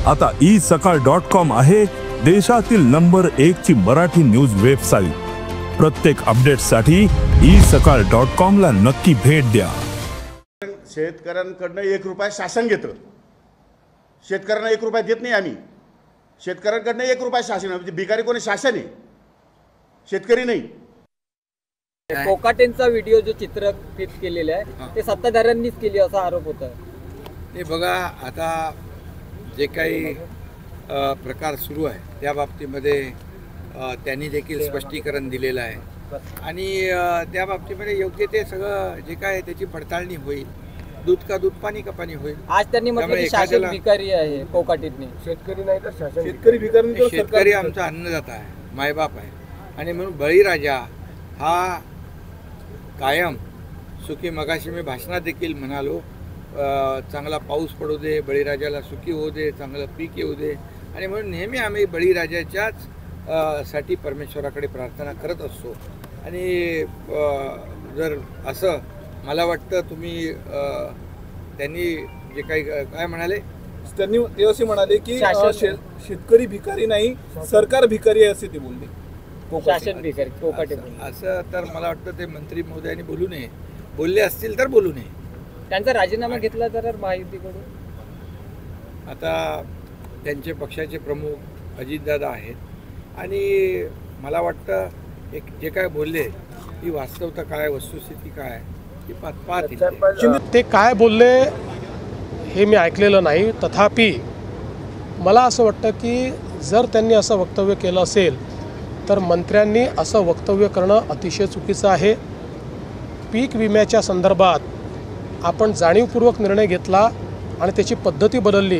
आता isakal.com आहे देशातील नंबर 1 ची मराठी न्यूज वेबसाईट। प्रत्येक अपडेटसाठी isakal.com ला नक्की भेट द्या। शेतकऱ्यांकडनं 1 रुपया शासन घेतं, शेतकऱ्यांना 1 रुपया देत नाही आम्ही। शेतकऱ्यांकडनं 1 रुपया शासन, म्हणजे भिकारी कोणी शासन आहे, शेतकरी नाही। कोकाटेंचा व्हिडिओ जो चित्रफित केलेला आहे ते सत्ताधाऱ्यांनीच केली असा आरोप होता। हे बघा, आता जे काही प्रकार सुरू आहे त्या बाबतीमध्ये त्यांनी देखील स्पष्टीकरण दिलेलं आहे आणि त्या बाबतीमध्ये योग्य ते सगळं जे काय त्याची पडताळणी होईल। दूध का दूध, पाणी का पाणी होईल। आज त्यांनी म्हटलं की शासन भिकारी आहे कोकाटेंनी, शेतकरी नाही तर शासन। शेतकरी भिकारी, शेतकरी आमचा अन्नदाता आहे, मायबाप आहे आणि म्हणून बळीराजा हा कायम सुखी, मगाशी मी भाषणात देखील म्हणालो, चांगला पाऊस पडू दे, बळीराजाला सुखी होऊ दे, चांगलं पीक येऊ दे आणि म्हणून नेहमी आम्ही बळीराजाच्याच साठी परमेश्वराकडे प्रार्थना करत असतो। आणि जर असं मला वाटतं तुम्ही त्यांनी जे काही काय म्हणाले, त्यांनी ते असे म्हणाले की शेतकरी भिकारी नाही, सरकार भिकारी आहे असे ते बोलले। शासन भिकारी कोकाटे असं तर मला वाटतं ते मंत्री महोदयांनी बोलू नये, बोलले असतील तर बोलू नये। त्यांचा राजीनामा घेतला तर महायुतीकडून, आता त्यांचे पक्षाचे प्रमुख अजितदादा आहेत आणि मला वाटतं एक जे काय बोलले ती वास्तवता काय, वस्तुस्थिती काय ती पाहतील। ते काय बोलले हे मी ऐकलेलं नाही, तथापि मला असं वाटतं की जर त्यांनी असं वक्तव्य केलं असेल तर मंत्र्यांनी असं वक्तव्य करणं अतिशय चुकीचं आहे। पीक विम्याच्या संदर्भात आपण जाणीवपूर्वक निर्णय घेतला आणि त्याची पद्धती बदलली,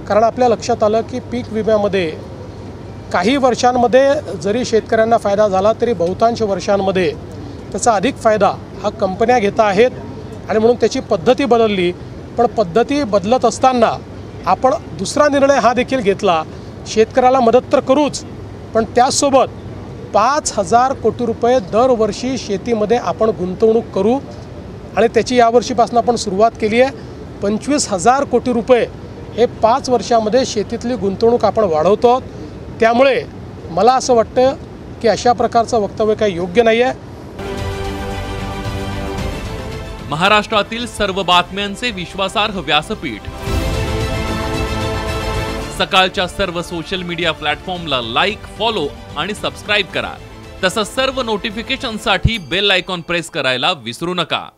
कारण आपल्या लक्षात आलं की पीक विम्यामध्ये काही वर्षांमध्ये जरी शेतकऱ्यांना फायदा झाला तरी बहुतांश वर्षांमध्ये त्याचा अधिक फायदा हा कंपन्या घेत आहेत आणि म्हणून त्याची पद्धती बदलली। पण पद्धती बदलत असताना आपण दुसरा निर्णय हा देखील घेतला, शेतकऱ्याला मदत तर करूच, पण त्याचसोबत 5,000 कोटी रुपये दरवर्षी शेतीमध्ये आपण गुंतवणूक करू आणि त्याची यावर्षीपासून आपण सुरुवात केली आहे। 25,000 कोटी रुपये हे 5 वर्षामध्ये शेतीतली गुंतवणूक आपण वाढवतो। त्यामुळे मला असं वाटतं की अशा प्रकारचं वक्तव्य काही योग्य नाही आहे। महाराष्ट्रातील सर्व बातम्यांचे विश्वासार्ह व्यासपीठ, सकाळच्या सर्व सोशल मीडिया प्लॅटफॉर्मला लाईक, फॉलो आणि सबस्क्राईब करा। तसंच सर्व नोटिफिकेशनसाठी बेल आयकॉन प्रेस करायला विसरू नका।